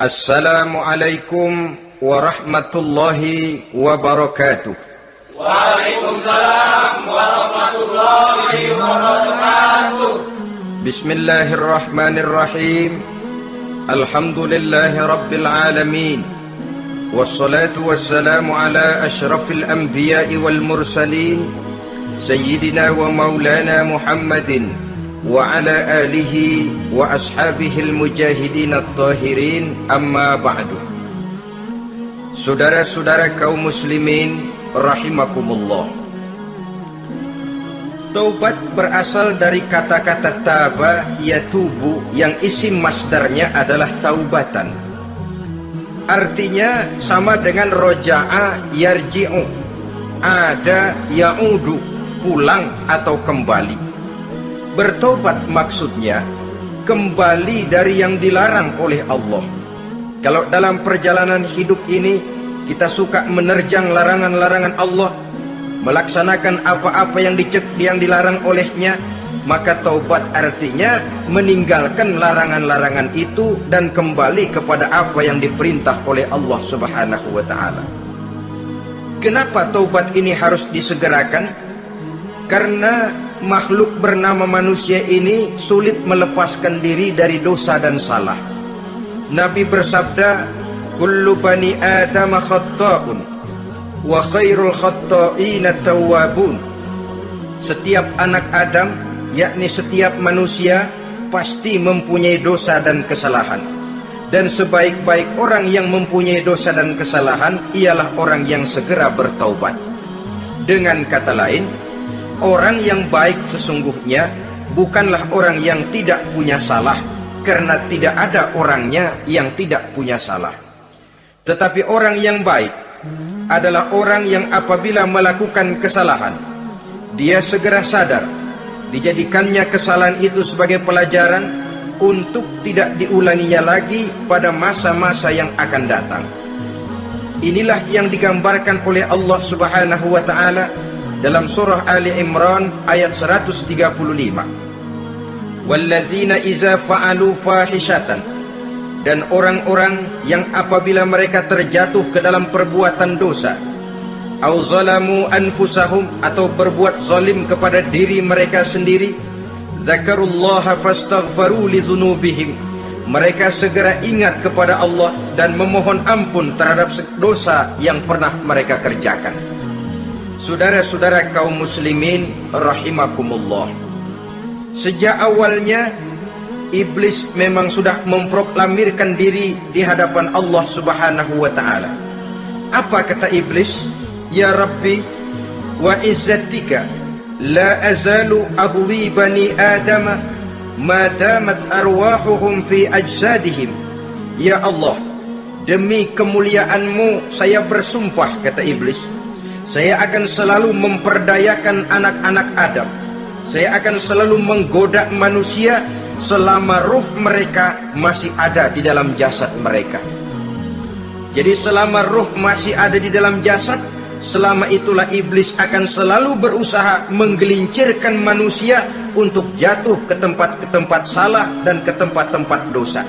Assalamualaikum warahmatullahi wabarakatuh. Waalaikumsalam warahmatullahi wabarakatuh. Bismillahirrahmanirrahim. Alhamdulillahi rabbil alamin. Wassalatu wassalamu ala ashrafil anbiya'i wal mursalin, Sayyidina wa maulana Muhammadin wa ala alihi wa ashabihi al-mujahidin at-tahirin, amma ba'du. Saudara-saudara kaum muslimin rahimakumullah. Taubat berasal dari kata-kata taba yatubu, yang isim masdarnya adalah taubatan. Artinya sama dengan roja'a yarji'u, ada ya'udu, pulang atau kembali. Bertobat maksudnya kembali dari yang dilarang oleh Allah. Kalau dalam perjalanan hidup ini kita suka menerjang larangan-larangan Allah, melaksanakan apa-apa yang dilarang olehnya, maka taubat artinya meninggalkan larangan-larangan itu dan kembali kepada apa yang diperintah oleh Allah Subhanahu wa ta'ala. Kenapa taubat ini harus disegerakan? Karena makhluk bernama manusia ini sulit melepaskan diri dari dosa dan salah. Nabi bersabda, kullu bani Adam khatta'un wa khairul khatta'ina tawwabun. Setiap anak Adam, yakni setiap manusia, pasti mempunyai dosa dan kesalahan. Dan sebaik-baik orang yang mempunyai dosa dan kesalahan ialah orang yang segera bertaubat. Dengan kata lain, orang yang baik sesungguhnya bukanlah orang yang tidak punya salah, karena tidak ada orangnya yang tidak punya salah. Tetapi orang yang baik adalah orang yang apabila melakukan kesalahan, dia segera sadar, dijadikannya kesalahan itu sebagai pelajaran untuk tidak diulanginya lagi pada masa-masa yang akan datang. Inilah yang digambarkan oleh Allah Subhanahu wa ta'ala dalam surah Ali Imran ayat 135. Walladzina iza fa'alu fahishatan, dan orang-orang yang apabila mereka terjatuh ke dalam perbuatan dosa, au zalamu anfusahum, atau berbuat zalim kepada diri mereka sendiri, zakarullaha fastaghfaru lidzunubihim, mereka segera ingat kepada Allah dan memohon ampun terhadap dosa yang pernah mereka kerjakan. Saudara-saudara kaum muslimin rahimakumullah, sejak awalnya iblis memang sudah memproklamirkan diri di hadapan Allah Subhanahu wa ta'ala. Apa kata iblis? Ya Rabbi wa izzatika la azalu aghwi bani Adam ma damat arwahuhum fi ajsadihim. Ya Allah, demi kemuliaanmu saya bersumpah, kata iblis, saya akan selalu memperdayakan anak-anak Adam. Saya akan selalu menggoda manusia selama ruh mereka masih ada di dalam jasad mereka. Jadi selama ruh masih ada di dalam jasad, selama itulah iblis akan selalu berusaha menggelincirkan manusia untuk jatuh ke tempat-tempat salah dan ke tempat-tempat dosa.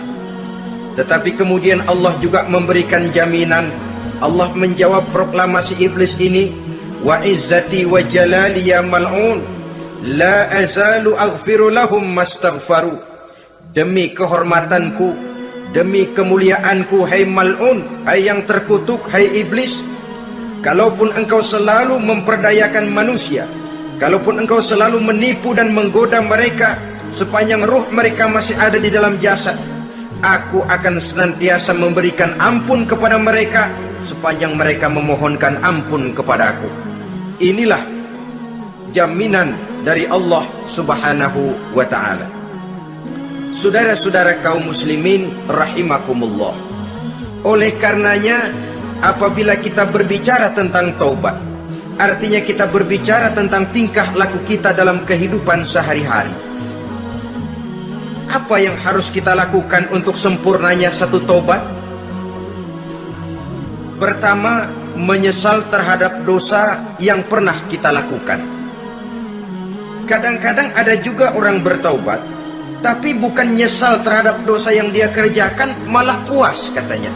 Tetapi kemudian Allah juga memberikan jaminan. Allah menjawab proklamasi iblis ini, wa izzati wa jalali ya mal'un la azalu aghfiru lahum mastaghfaru. Demi kehormatanku, demi kemuliaanku, hai mal'un, hai yang terkutuk, hai iblis, kalaupun engkau selalu memperdayakan manusia, kalaupun engkau selalu menipu dan menggoda mereka sepanjang ruh mereka masih ada di dalam jasad, aku akan senantiasa memberikan ampun kepada mereka sepanjang mereka memohonkan ampun kepadaku. Inilah jaminan dari Allah Subhanahu wa ta'ala. Saudara-saudara kaum muslimin rahimakumullah, oleh karenanya apabila kita berbicara tentang taubat, artinya kita berbicara tentang tingkah laku kita dalam kehidupan sehari-hari. Apa yang harus kita lakukan untuk sempurnanya satu taubat? Pertama, menyesal terhadap dosa yang pernah kita lakukan. Kadang-kadang ada juga orang bertaubat, tapi bukan nyesal terhadap dosa yang dia kerjakan, malah puas katanya.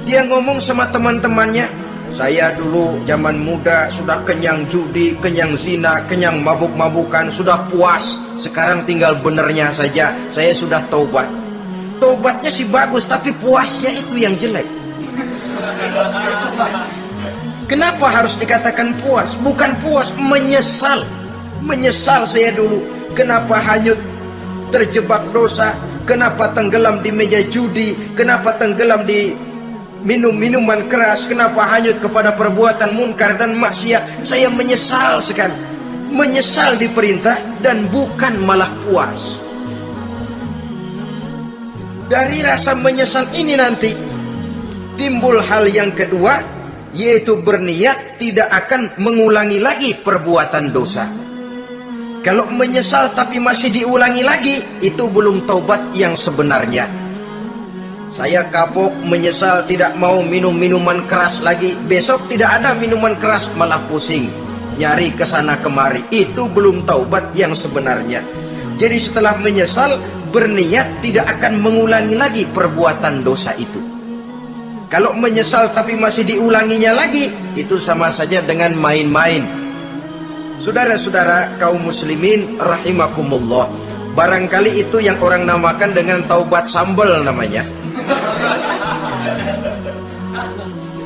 Dia ngomong sama teman-temannya, saya dulu zaman muda sudah kenyang judi, kenyang zina, kenyang mabuk-mabukan, sudah puas. Sekarang tinggal benernya saja, saya sudah taubat. Taubatnya sih bagus, tapi puasnya itu yang jelek. Kenapa harus dikatakan puas? Bukan puas, menyesal. Menyesal saya dulu, kenapa hanyut terjebak dosa, kenapa tenggelam di meja judi, kenapa tenggelam di minum-minuman keras, kenapa hanyut kepada perbuatan munkar dan maksiat. Saya menyesal sekali. Menyesal diperintah dan bukan malah puas. Dari rasa menyesal ini nanti timbul hal yang kedua, yaitu berniat tidak akan mengulangi lagi perbuatan dosa. Kalau menyesal tapi masih diulangi lagi, itu belum taubat yang sebenarnya. Saya kapok, menyesal, tidak mau minum minuman keras lagi. Besok tidak ada minuman keras, malah pusing, nyari kesana kemari. Itu belum taubat yang sebenarnya. Jadi setelah menyesal, berniat tidak akan mengulangi lagi perbuatan dosa itu. Kalau menyesal tapi masih diulanginya lagi, itu sama saja dengan main-main. Saudara-saudara kaum muslimin rahimakumullah, barangkali itu yang orang namakan dengan taubat sambal namanya.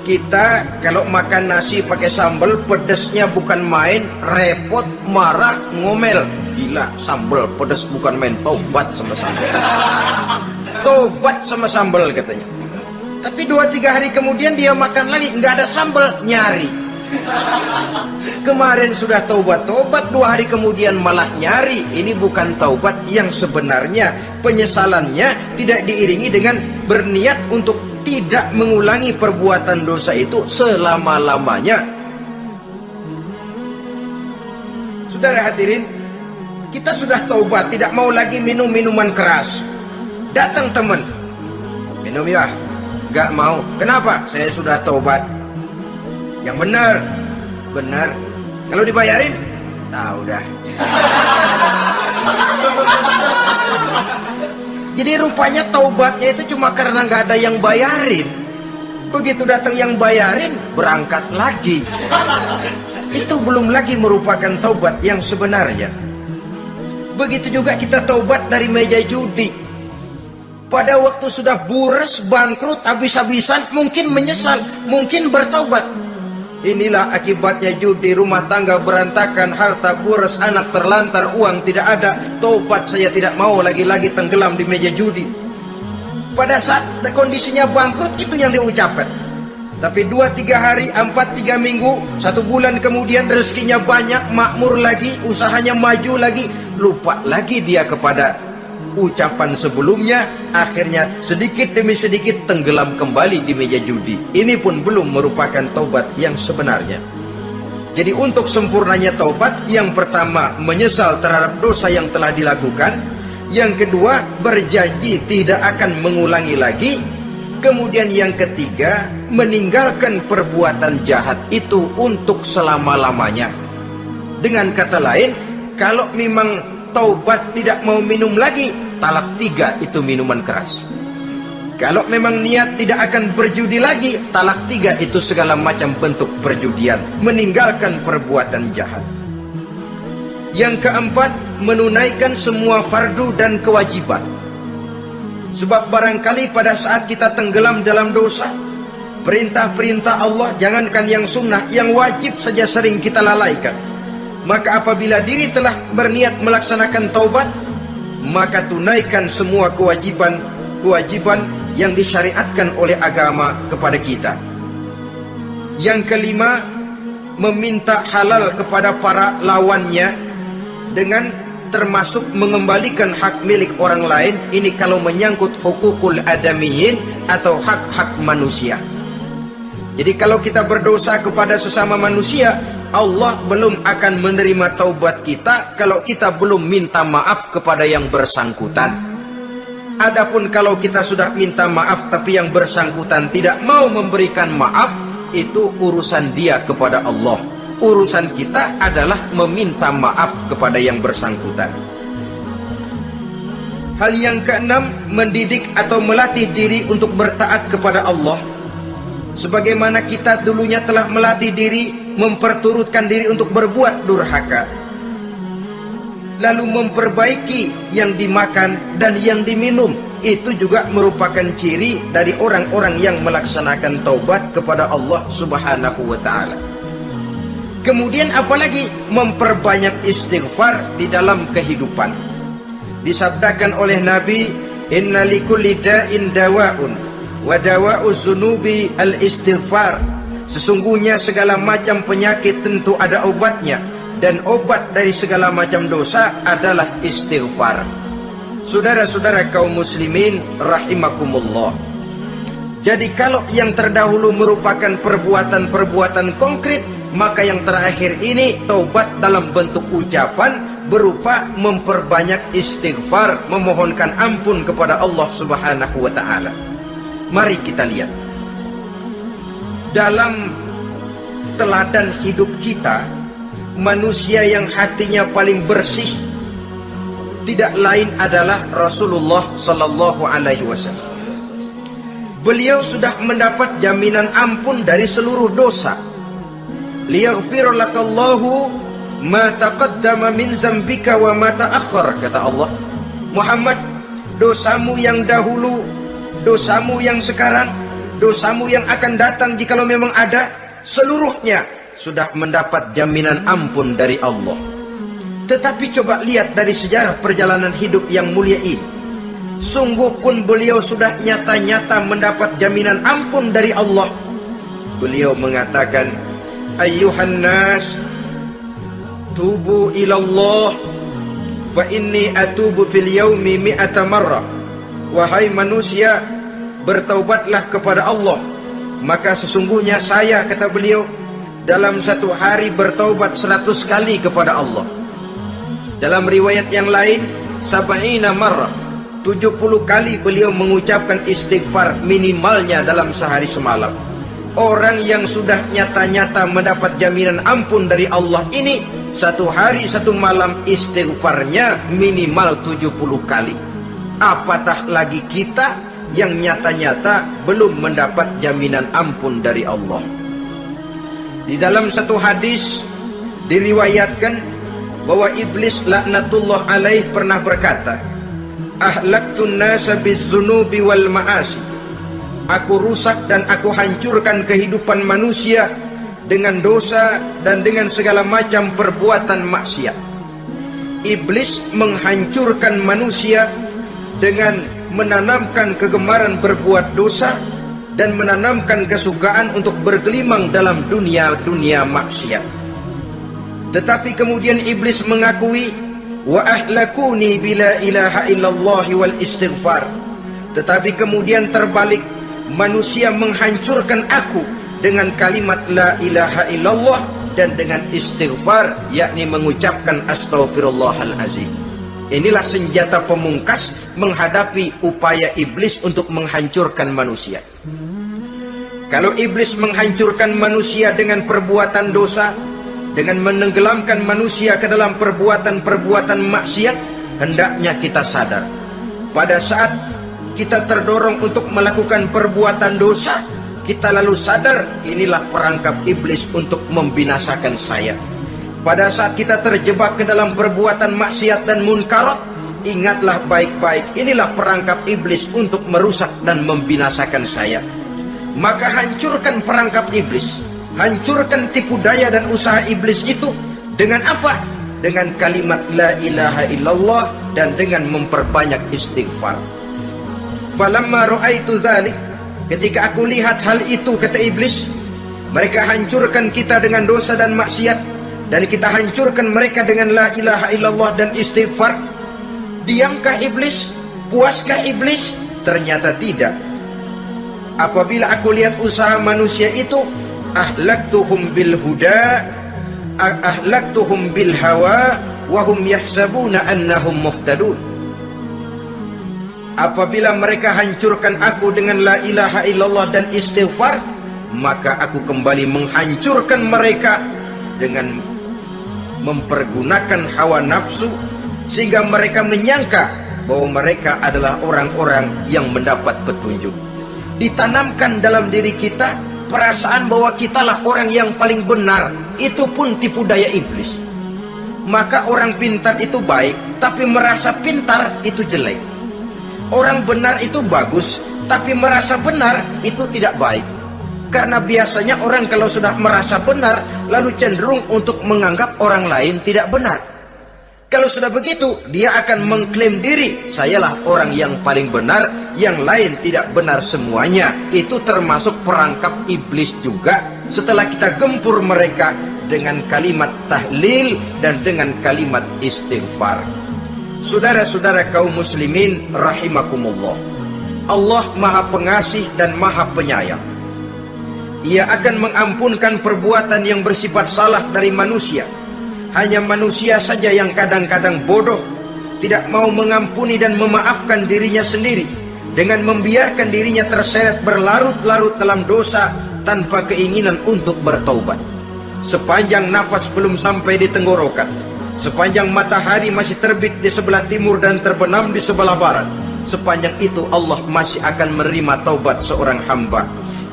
Kita kalau makan nasi pakai sambal, pedesnya bukan main, repot, marah, ngomel. Gila, sambal pedes bukan main, taubat sama sambal. Taubat sama sambal katanya. Tapi 2-3 hari kemudian dia makan lagi, nggak ada sambal, nyari. Kemarin sudah taubat, 2 hari kemudian malah nyari. Ini bukan taubat yang sebenarnya. Penyesalannya tidak diiringi dengan berniat untuk tidak mengulangi perbuatan dosa itu selama-lamanya. Saudara hadirin, kita sudah taubat, tidak mau lagi minum minuman keras. Datang teman, minum ya. Gak mau. Kenapa? Saya sudah taubat. Yang benar. Benar. Kalau dibayarin? Tahu dah. Jadi rupanya taubatnya itu cuma karena gak ada yang bayarin. Begitu datang yang bayarin, berangkat lagi. Itu belum lagi merupakan taubat yang sebenarnya. Begitu juga kita taubat dari meja judi. Pada waktu sudah buras, bangkrut, habis-habisan, mungkin menyesal, mungkin bertaubat. Inilah akibatnya judi, rumah tangga berantakan, harta buras, anak terlantar, uang tidak ada. Taubat saya tidak mau lagi-lagi tenggelam di meja judi. Pada saat kondisinya bangkrut, itu yang diucapkan. Tapi 2-3 hari, 4-3 minggu, 1 bulan kemudian rezekinya banyak, makmur lagi, usahanya maju lagi, lupa lagi dia kepada ucapan sebelumnya. Akhirnya sedikit demi sedikit tenggelam kembali di meja judi. Ini pun belum merupakan taubat yang sebenarnya. Jadi untuk sempurnanya taubat, yang pertama menyesal terhadap dosa yang telah dilakukan, yang kedua berjanji tidak akan mengulangi lagi, kemudian yang ketiga meninggalkan perbuatan jahat itu untuk selama-lamanya. Dengan kata lain, kalau memang taubat tidak mau minum lagi, talak 3 itu minuman keras. Kalau memang niat tidak akan berjudi lagi, talak 3 itu segala macam bentuk perjudian, meninggalkan perbuatan jahat. Yang keempat, menunaikan semua fardu dan kewajiban. Sebab barangkali pada saat kita tenggelam dalam dosa, perintah-perintah Allah, jangankan yang sunnah, yang wajib saja sering kita lalaikan. Maka apabila diri telah berniat melaksanakan taubat, maka tunaikan semua kewajiban yang disyariatkan oleh agama kepada kita. Yang kelima, meminta halal kepada para lawannya dengan termasuk mengembalikan hak milik orang lain. Ini kalau menyangkut hukukul adamiyin atau hak-hak manusia. Jadi kalau kita berdosa kepada sesama manusia, Allah belum akan menerima taubat kita kalau kita belum minta maaf kepada yang bersangkutan. Adapun kalau kita sudah minta maaf tapi yang bersangkutan tidak mau memberikan maaf, itu urusan dia kepada Allah. Urusan kita adalah meminta maaf kepada yang bersangkutan. Hal yang keenam, mendidik atau melatih diri untuk bertaat kepada Allah. Sebagaimana kita dulunya telah melatih diri, memperturutkan diri untuk berbuat durhaka, lalu memperbaiki yang dimakan dan yang diminum. Itu juga merupakan ciri dari orang-orang yang melaksanakan taubat kepada Allah Subhanahu wa ta'ala. Kemudian apalagi memperbanyak istighfar di dalam kehidupan. Disabdakan oleh Nabi, inna likulli da'in dawa'un wa dawa'u zunubi al-istighfar. Sesungguhnya segala macam penyakit tentu ada obatnya, dan obat dari segala macam dosa adalah istighfar. Saudara-saudara kaum muslimin rahimakumullah. Jadi kalau yang terdahulu merupakan perbuatan-perbuatan konkret, maka yang terakhir ini taubat dalam bentuk ucapan berupa memperbanyak istighfar, memohonkan ampun kepada Allah Subhanahu wa ta'ala. Mari kita lihat dalam teladan hidup kita, manusia yang hatinya paling bersih tidak lain adalah Rasulullah sallallahu alaihi wasallam. Beliau sudah mendapat jaminan ampun dari seluruh dosa. Liyaghfir lakallahu ma taqaddama min zambika wa ma ta'akhkhar, kata Allah. Muhammad, dosamu yang dahulu, dosamu yang sekarang, dosamu yang akan datang jikalau memang ada, seluruhnya sudah mendapat jaminan ampun dari Allah. Tetapi coba lihat dari sejarah perjalanan hidup yang mulia ini. Sungguh pun beliau sudah nyata-nyata mendapat jaminan ampun dari Allah. Beliau mengatakan, ayyuhan nas tubu ilallah fa inni atubu fil yaumi mi'ata marrah. Wahai manusia, bertaubatlah kepada Allah, maka sesungguhnya saya, kata beliau, dalam satu hari bertaubat 100 kali kepada Allah. Dalam riwayat yang lain, sab'ina marrah, 70 kali beliau mengucapkan istighfar minimalnya dalam sehari semalam. Orang yang sudah nyata-nyata mendapat jaminan ampun dari Allah ini, satu hari satu malam istighfarnya minimal 70 kali. Apatah lagi kita yang nyata-nyata belum mendapat jaminan ampun dari Allah. Di dalam satu hadis diriwayatkan bahwa iblis laknatullah alaih pernah berkata, ahlaktun nasa bizzunubi wal ma'asi. Aku rusak dan aku hancurkan kehidupan manusia dengan dosa dan dengan segala macam perbuatan maksiat. Iblis menghancurkan manusia dengan menanamkan kegemaran berbuat dosa dan menanamkan kesukaan untuk bergelimang dalam dunia maksiat. Tetapi kemudian iblis mengakui, wa ahlakuni bila ilaha illallah wal istighfar. Tetapi kemudian terbalik, manusia menghancurkan aku dengan kalimat la ilaha illallah dan dengan istighfar, yakni mengucapkan astaghfirullahalazim. Inilah senjata pemungkas menghadapi upaya iblis untuk menghancurkan manusia. Kalau iblis menghancurkan manusia dengan perbuatan dosa, dengan menenggelamkan manusia ke dalam perbuatan-perbuatan maksiat, hendaknya kita sadar, pada saat kita terdorong untuk melakukan perbuatan dosa, kita lalu sadar inilah perangkap iblis untuk membinasakan saya. Pada saat kita terjebak ke dalam perbuatan maksiat dan munkarat, ingatlah baik-baik, inilah perangkap iblis untuk merusak dan membinasakan saya. Maka hancurkan perangkap iblis, hancurkan tipu daya dan usaha iblis itu dengan apa? Dengan kalimat la ilaha illallah dan dengan memperbanyak istighfar. Falamma ra'aitu dzalik, ketika aku lihat hal itu, kata iblis, mereka hancurkan kita dengan dosa dan maksiat, dan kita hancurkan mereka dengan la ilaha illallah dan istighfar. Diamkah iblis? Puaskah iblis? Ternyata tidak. Apabila aku lihat usaha manusia itu, ahlaktuhum bil huda, ahlaktuhum bil hawa, wa hum yahsabuna annahum muhtadun. Apabila mereka hancurkan aku dengan la ilaha illallah dan istighfar, maka aku kembali menghancurkan mereka dengan mempergunakan hawa nafsu, sehingga mereka menyangka bahwa mereka adalah orang-orang yang mendapat petunjuk. Ditanamkan dalam diri kita perasaan bahwa kitalah orang yang paling benar. Itu pun tipu daya iblis. Maka orang pintar itu baik, tapi merasa pintar itu jelek. Orang benar itu bagus, tapi merasa benar itu tidak baik. Karena biasanya orang kalau sudah merasa benar, lalu cenderung untuk menganggap orang lain tidak benar. Kalau sudah begitu, dia akan mengklaim diri, sayalah orang yang paling benar, yang lain tidak benar semuanya. Itu termasuk perangkap iblis juga. Setelah kita gempur mereka dengan kalimat tahlil dan dengan kalimat istighfar. Saudara-saudara kaum muslimin rahimakumullah, Allah Maha Pengasih dan Maha Penyayang. Ia akan mengampunkan perbuatan yang bersifat salah dari manusia. Hanya manusia saja yang kadang-kadang bodoh, tidak mau mengampuni dan memaafkan dirinya sendiri, dengan membiarkan dirinya terseret berlarut-larut dalam dosa tanpa keinginan untuk bertaubat. Sepanjang nafas belum sampai di tenggorokan, sepanjang matahari masih terbit di sebelah timur dan terbenam di sebelah barat, sepanjang itu Allah masih akan menerima taubat seorang hamba.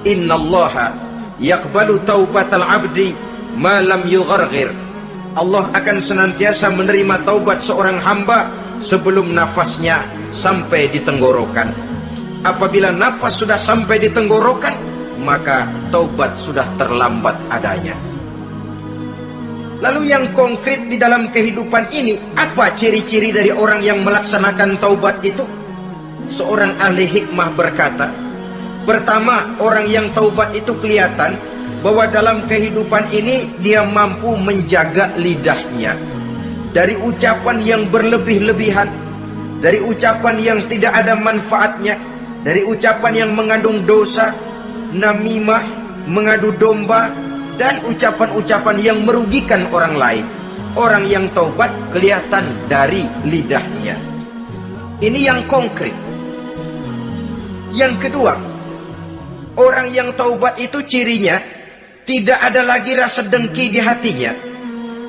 Innallaha yaqbalu taubatal abdi ma lam yugharghir. Allah akan senantiasa menerima taubat seorang hamba sebelum nafasnya sampai di tenggorokan. Apabila nafas sudah sampai di tenggorokan, maka taubat sudah terlambat adanya. Lalu yang konkret di dalam kehidupan ini, apa ciri-ciri dari orang yang melaksanakan taubat itu? Seorang ahli hikmah berkata, pertama, orang yang taubat itu kelihatan bahwa dalam kehidupan ini dia mampu menjaga lidahnya dari ucapan yang berlebih-lebihan, dari ucapan yang tidak ada manfaatnya, dari ucapan yang mengandung dosa, namimah, mengadu domba, dan ucapan-ucapan yang merugikan orang lain. Orang yang taubat kelihatan dari lidahnya. Ini yang konkret. Yang kedua, orang yang taubat itu cirinya tidak ada lagi rasa dengki di hatinya,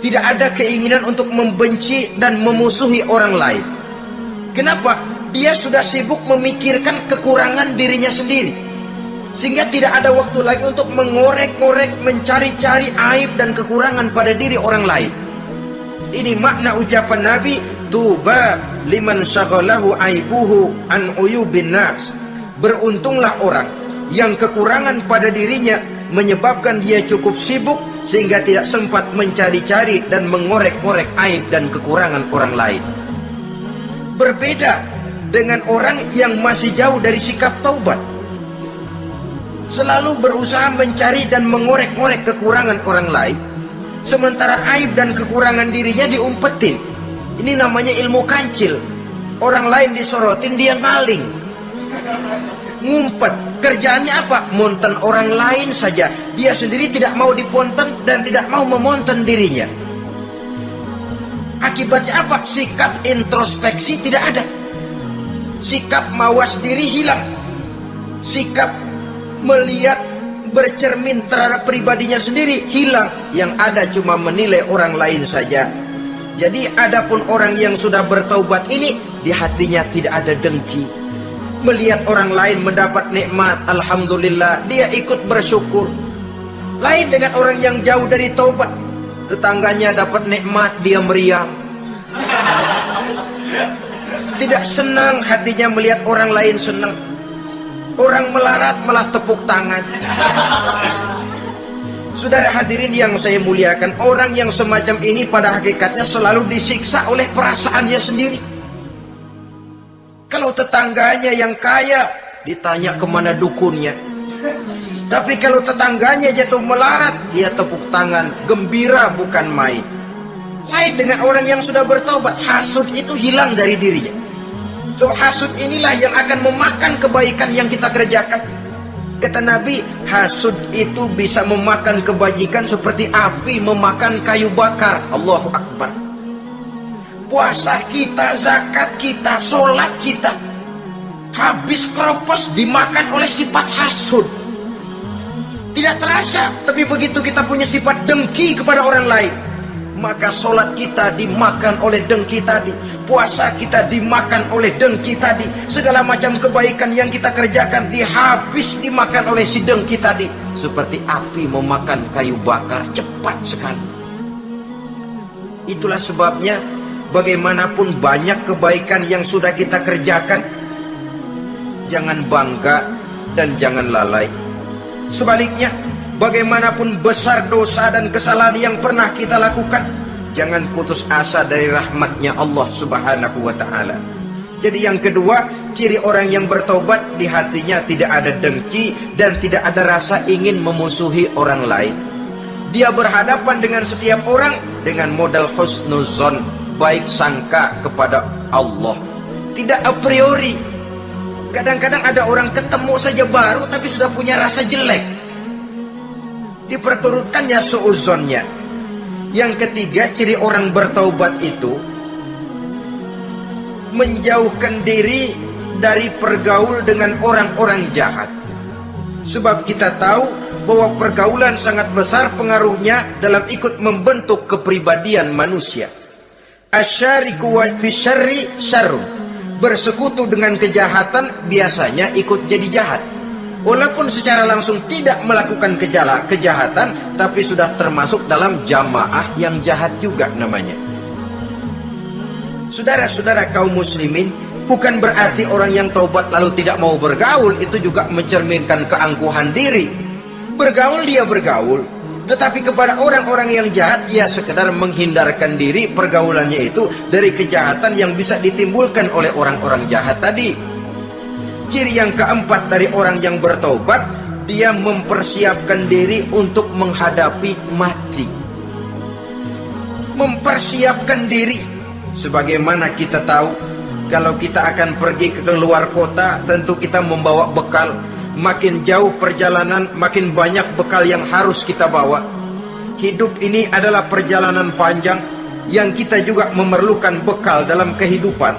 tidak ada keinginan untuk membenci dan memusuhi orang lain. Kenapa? Dia sudah sibuk memikirkan kekurangan dirinya sendiri, sehingga tidak ada waktu lagi untuk mengorek-ngorek, mencari-cari aib dan kekurangan pada diri orang lain. Ini makna ucapan Nabi, tuba liman syaghalahu aibuhu an uyubin nas. Beruntunglah orang yang kekurangan pada dirinya menyebabkan dia cukup sibuk sehingga tidak sempat mencari-cari dan mengorek-ngorek aib dan kekurangan orang lain. Berbeda dengan orang yang masih jauh dari sikap taubat, selalu berusaha mencari dan mengorek-ngorek kekurangan orang lain, sementara aib dan kekurangan dirinya diumpetin. Ini namanya ilmu kancil. Orang lain disorotin, dia ngaling, ngumpet. Kerjaannya apa? Monten orang lain saja. Dia sendiri tidak mau diponten dan tidak mau memonten dirinya. Akibatnya apa? Sikap introspeksi tidak ada. Sikap mawas diri hilang. Sikap melihat, bercermin terhadap pribadinya sendiri hilang. Yang ada cuma menilai orang lain saja. Jadi adapun orang yang sudah bertaubat ini, di hatinya tidak ada dengki. Melihat orang lain mendapat nikmat, alhamdulillah, dia ikut bersyukur. Lain dengan orang yang jauh dari taubat. Tetangganya dapat nikmat, dia meriang. Tidak senang hatinya melihat orang lain senang. Orang melarat malah tepuk tangan. Saudara hadirin yang saya muliakan, orang yang semacam ini pada hakikatnya selalu disiksa oleh perasaannya sendiri. Kalau tetangganya yang kaya, ditanya kemana dukunnya. Tapi kalau tetangganya jatuh melarat, dia tepuk tangan, gembira bukan main. Lain dengan orang yang sudah bertobat, hasud itu hilang dari dirinya. So hasud inilah yang akan memakan kebaikan yang kita kerjakan. Kata Nabi, hasud itu bisa memakan kebajikan seperti api memakan kayu bakar. Allahu Akbar. Puasa kita, zakat kita, sholat kita, habis keropos dimakan oleh sifat hasud. Tidak terasa, tapi begitu kita punya sifat dengki kepada orang lain, maka sholat kita dimakan oleh dengki tadi, puasa kita dimakan oleh dengki tadi, segala macam kebaikan yang kita kerjakan dimakan oleh si dengki tadi. Seperti api memakan kayu bakar, cepat sekali. Itulah sebabnya bagaimanapun banyak kebaikan yang sudah kita kerjakan, jangan bangga dan jangan lalai. Sebaliknya, bagaimanapun besar dosa dan kesalahan yang pernah kita lakukan, jangan putus asa dari rahmatnya Allah Subhanahu wa ta'ala. Jadi yang kedua, ciri orang yang bertobat, di hatinya tidak ada dengki dan tidak ada rasa ingin memusuhi orang lain. Dia berhadapan dengan setiap orang dengan modal husnuzon, baik sangka kepada Allah, tidak a priori. Kadang-kadang ada orang ketemu saja baru tapi sudah punya rasa jelek, diperturutkannya suuzonnya. Yang ketiga, ciri orang bertaubat itu menjauhkan diri dari pergaul dengan orang-orang jahat. Sebab kita tahu bahwa pergaulan sangat besar pengaruhnya dalam ikut membentuk kepribadian manusia. Asyariku wa fi syarri syarrun. Bersekutu dengan kejahatan biasanya ikut jadi jahat. Walaupun secara langsung tidak melakukan kejahatan, tapi sudah termasuk dalam jamaah yang jahat juga namanya. Saudara-saudara kaum muslimin, bukan berarti orang yang taubat lalu tidak mau bergaul itu juga mencerminkan keangkuhan diri. Bergaul dia bergaul, tetapi kepada orang-orang yang jahat ia sekedar menghindarkan diri pergaulannya itu dari kejahatan yang bisa ditimbulkan oleh orang-orang jahat tadi. Ciri yang keempat dari orang yang bertaubat, dia mempersiapkan diri untuk menghadapi mati. Mempersiapkan diri. Sebagaimana kita tahu, kalau kita akan pergi ke luar kota, tentu kita membawa bekal. Makin jauh perjalanan, makin banyak bekal yang harus kita bawa. Hidup ini adalah perjalanan panjang yang kita juga memerlukan bekal dalam kehidupan.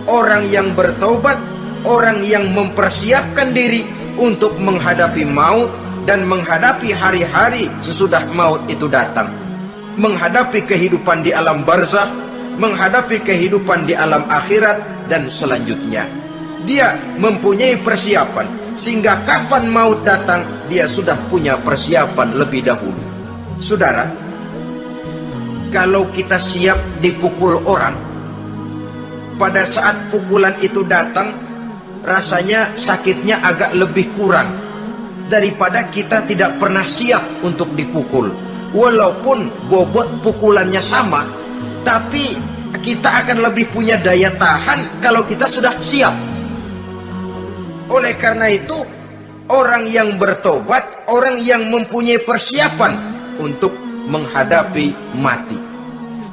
Orang yang bertaubat, orang yang mempersiapkan diri untuk menghadapi maut dan menghadapi hari-hari sesudah maut itu datang. Menghadapi kehidupan di alam barzakh, menghadapi kehidupan di alam akhirat dan selanjutnya. Dia mempunyai persiapan, sehingga kapan maut datang, dia sudah punya persiapan lebih dahulu. Saudara, kalau kita siap dipukul orang, pada saat pukulan itu datang, rasanya sakitnya agak lebih kurang daripada kita tidak pernah siap untuk dipukul. Walaupun bobot pukulannya sama, tapi kita akan lebih punya daya tahan kalau kita sudah siap. Oleh karena itu, orang yang bertobat, orang yang mempunyai persiapan untuk menghadapi mati.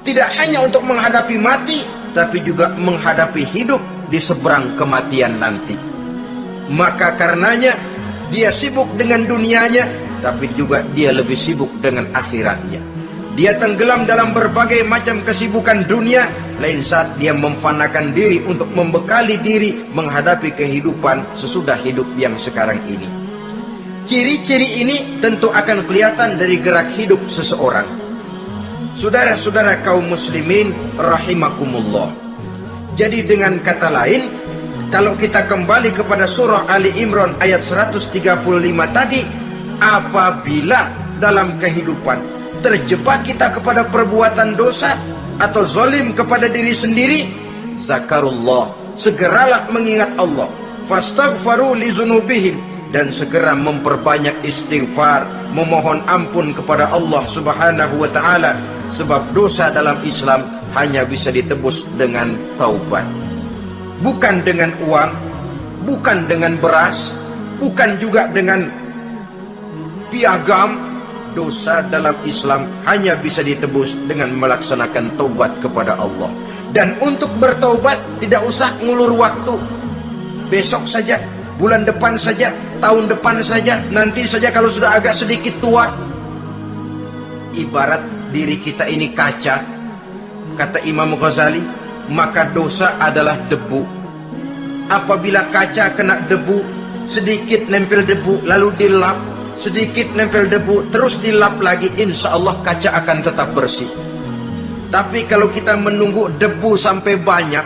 Tidak hanya untuk menghadapi mati, tapi juga menghadapi hidup di seberang kematian nanti. Maka karenanya, dia sibuk dengan dunianya, tapi juga dia lebih sibuk dengan akhiratnya. Dia tenggelam dalam berbagai macam kesibukan dunia, lain saat dia memfanakan diri untuk membekali diri menghadapi kehidupan sesudah hidup yang sekarang ini. Ciri-ciri ini tentu akan kelihatan dari gerak hidup seseorang. Saudara-saudara kaum muslimin rahimakumullah. Jadi dengan kata lain, kalau kita kembali kepada surah Ali Imran ayat 135 tadi, apabila dalam kehidupan terjebak kita kepada perbuatan dosa atau zalim kepada diri sendiri, zakarullah, segeralah mengingat Allah, fastaghfaru li dzunubihim, dan segera memperbanyak istighfar, memohon ampun kepada Allah Subhanahu wa taala, sebab dosa dalam Islam hanya bisa ditebus dengan taubat. Bukan dengan uang, bukan dengan beras, bukan juga dengan piagam. Dosa dalam Islam hanya bisa ditebus dengan melaksanakan taubat kepada Allah. Dan untuk bertaubat tidak usah ngulur waktu. Besok saja, bulan depan saja, tahun depan saja, nanti saja kalau sudah agak sedikit tua. Ibarat diri kita ini kaca, kata Imam Ghazali, maka dosa adalah debu. apabila kaca kena debu, sedikit nempel debu lalu dilap, sedikit nempel debu terus dilap lagi, insya Allah kaca akan tetap bersih. Tapi kalau kita menunggu debu sampai banyak,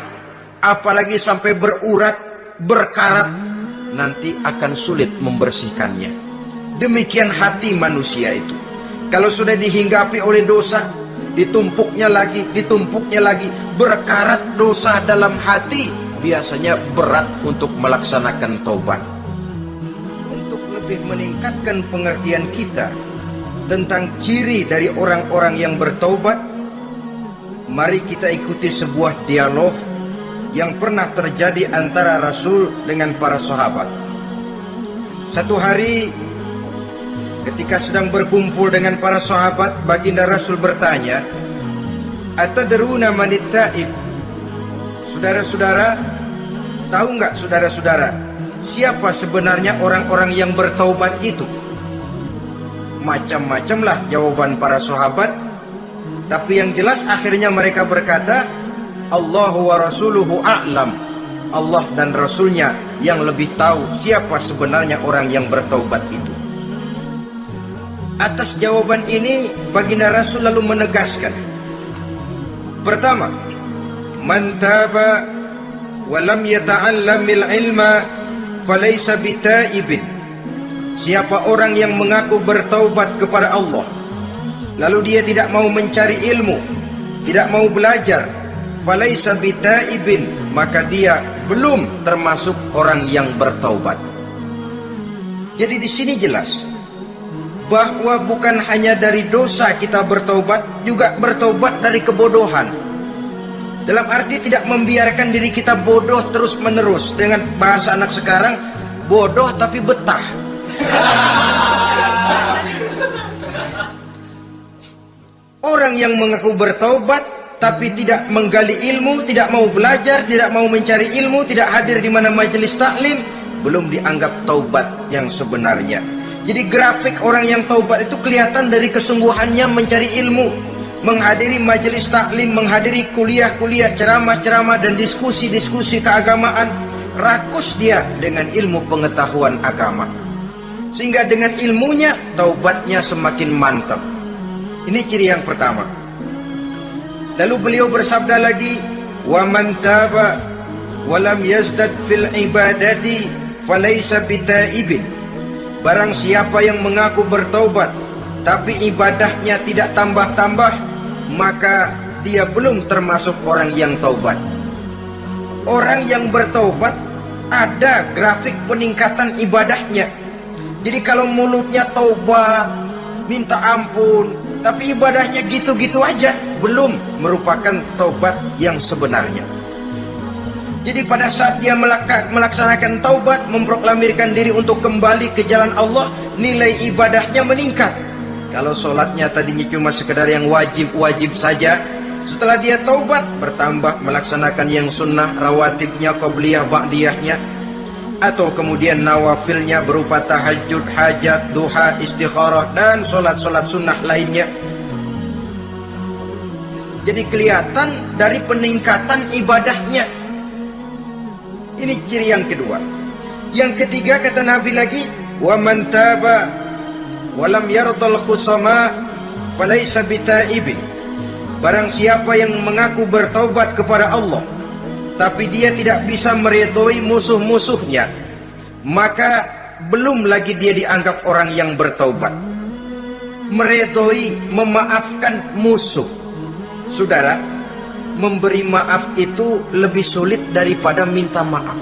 apalagi sampai berurat, berkarat, nanti akan sulit membersihkannya. Demikian hati manusia itu. Kalau sudah dihinggapi oleh dosa, ditumpuknya lagi, berkarat dosa dalam hati, biasanya berat untuk melaksanakan taubat. Untuk lebih meningkatkan pengertian kita tentang ciri dari orang-orang yang bertaubat, mari kita ikuti sebuah dialog yang pernah terjadi antara Rasul dengan para sahabat. Satu hari ketika sedang berkumpul dengan para sahabat, baginda Rasul bertanya, "Atadruna manit taib?" Saudara-saudara, tahu nggak saudara-saudara, siapa sebenarnya orang-orang yang bertaubat itu? Macam-macamlah jawaban para sahabat, tapi yang jelas akhirnya mereka berkata, Allahu wa rasuluhu a'lam. Allah dan Rasulnya yang lebih tahu siapa sebenarnya orang yang bertaubat itu. Atas jawaban ini, baginda Rasul lalu menegaskan, pertama, man taba wa lam yata'allamil ilma falaysa bitaibin. Siapa orang yang mengaku bertaubat kepada Allah, lalu dia tidak mau mencari ilmu, tidak mau belajar, falaysa bitaibin, maka dia belum termasuk orang yang bertaubat. Jadi di sini jelas bahwa bukan hanya dari dosa kita bertaubat, juga bertaubat dari kebodohan. Dalam arti tidak membiarkan diri kita bodoh terus menerus. Dengan bahasa anak sekarang, bodoh tapi betah. Orang yang mengaku bertaubat tapi tidak menggali ilmu, tidak mau belajar, tidak mau mencari ilmu, tidak hadir di mana majelis taklim, belum dianggap taubat yang sebenarnya. Jadi grafik orang yang taubat itu kelihatan dari kesungguhannya mencari ilmu, menghadiri majelis taklim, menghadiri kuliah-kuliah, ceramah-ceramah dan diskusi-diskusi keagamaan. Rakus dia dengan ilmu pengetahuan agama, sehingga dengan ilmunya taubatnya semakin mantap. Ini ciri yang pertama. Lalu beliau bersabda lagi, wa man taba wa lam yazdad fil ibadati falaysa bitaibin. Barang siapa yang mengaku bertaubat tapi ibadahnya tidak tambah-tambah, maka dia belum termasuk orang yang taubat. Orang yang bertaubat ada grafik peningkatan ibadahnya. Jadi kalau mulutnya taubat, minta ampun, tapi ibadahnya gitu-gitu aja, belum merupakan taubat yang sebenarnya. Jadi pada saat dia melaksanakan taubat, memproklamirkan diri untuk kembali ke jalan Allah, nilai ibadahnya meningkat. Kalau sholatnya tadinya cuma sekedar yang wajib-wajib saja, setelah dia taubat bertambah melaksanakan yang sunnah, rawatibnya, qobliyah, ba'diyahnya, atau kemudian nawafilnya berupa tahajud, hajat, duha, istikharah, dan sholat-sholat sunnah lainnya. Jadi kelihatan dari peningkatan ibadahnya. Ini ciri yang kedua. Yang ketiga kata Nabi lagi, wa man taba wa lam yardal khusama falaysa bitaibin. Barang siapa yang mengaku bertaubat kepada Allah tapi dia tidak bisa meridhoi musuh-musuhnya, maka belum lagi dia dianggap orang yang bertaubat. Meridhoi, memaafkan musuh. Saudara, memberi maaf itu lebih sulit daripada minta maaf.